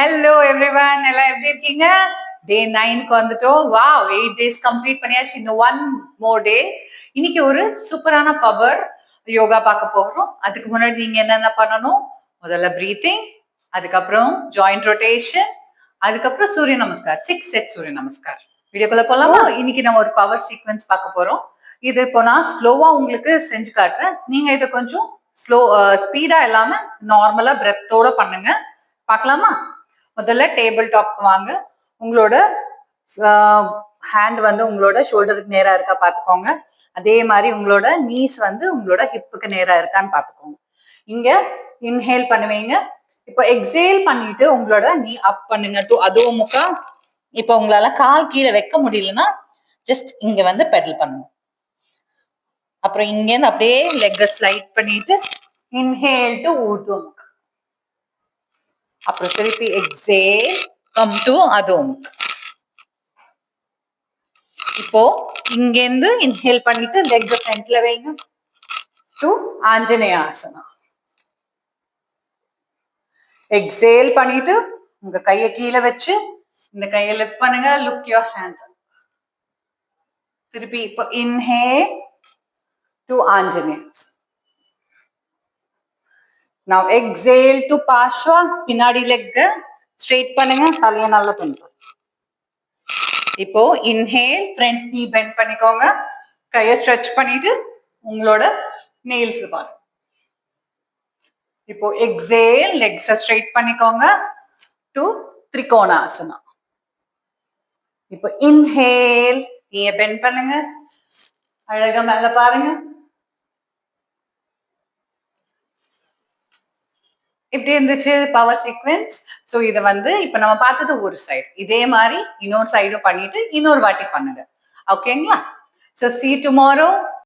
Hello everyone, எல்லாம் எப்படி இருக்கீங்க? டே 9க்கு வந்துட்டோம். வாவ், 8 டேஸ் கம்ப்ளீட் பண்ணியாச்சு. இன்னும் 1 மோர் டே. இன்னைக்கு ஒரு சூப்பரான பவர் யோகா பார்க்க போகிறோம். அதுக்கு முன்னாடி நீங்க என்னென்ன பண்ணணும்? முதல்ல பிரீத்திங், அதுக்கப்புறம் ஜாயிண்ட் ரொட்டேஷன், அதுக்கப்புறம் சூரிய நமஸ்கார். 6 செட் சூரிய நமஸ்கார். வீடியோக்குள்ள போலாமா? இன்னைக்கு நம்ம ஒரு பவர் சீக்வன்ஸ் பார்க்க போறோம். இது இப்போ நான் ஸ்லோவா உங்களுக்கு செஞ்சு காட்டுறேன். நீங்க இதை கொஞ்சம் ஸ்பீடா இல்லாம நார்மலா பிரெத்தோட பண்ணுங்க. பார்க்கலாமா? முதல்ல டேபிள் டாப் வாங்க. உங்களோட ஹேண்ட் வந்து உங்களோட ஷோல்டருக்கு நேரா இருக்கா பாத்துக்கோங்க. அதே மாதிரி உங்களோட நீஸ் வந்து உங்களோட ஹிப்புக்கு நேரா இருக்கான்னு பாத்துக்கோங்க. இங்க இன்ஹேல் பண்ணுவீங்க. இப்போ எக்ஸேல் பண்ணிட்டு உங்களோட நீ அப் பண்ணுங்க டு அதுவும் முக்கா. இப்போ உங்களால கால் கீழே வைக்க முடியலன்னா ஜஸ்ட் இங்க வந்து பெடல் பண்ணுங்க. அப்புறம் இங்க இருந்து அப்படியே லெக்க ஸ்லைட் பண்ணிட்டு இன்ஹேல் டு ஊதும். அப்புறம் திருப்பி எக்ஸேல் கம் டு அதுவும். இப்போ இங்க இருந்து இன்ஹேல் பண்ணிட்டு லெக் ஃப்ரண்ட்ல வைங்க டு ஆஞ்சநேயாசனா. எக்ஸேல் பண்ணிட்டு உங்க கையை கீழே வச்சு இந்த கையை லிஃப்ட் பண்ணுங்க. Look your hands. திருப்பி இப்போ இன்ஹேல் டு ஆஞ்சநேயாஸ். Now exhale to Parshva. பின்னாடி லெக் ஸ்ட்ரெயிட் பண்ணுங்க. தலையை நல்லா பண்ணுங்க. இப்போ இன்ஹேல் ஃப்ரண்ட் நீ பெண்ட் பண்ணிக்கோங்க. கையை ஸ்ட்ரெச் பண்ணிட்டு உங்களோட நெயில்ஸ் பாருங்க. இப்போ எக்ஸேல் லெக்ஸை ஸ்ட்ரெயிட் பண்ணிக்கோங்க டு திரிகோணாசனா. இப்போ இன்ஹேல் நீங்க பெண்ட் பண்ணுங்க. அழகா மேல பாருங்க. இப்படி இருந்துச்சு பவர் சீக்வென்ஸ். ஸோ இதை வந்து இப்ப நம்ம பார்த்தது ஒரு சைடு. இதே மாதிரி இன்னொரு சைடும் பண்ணிட்டு இன்னொரு வாட்டி பண்ணுங்க. ஓகேங்களா? So see you tomorrow.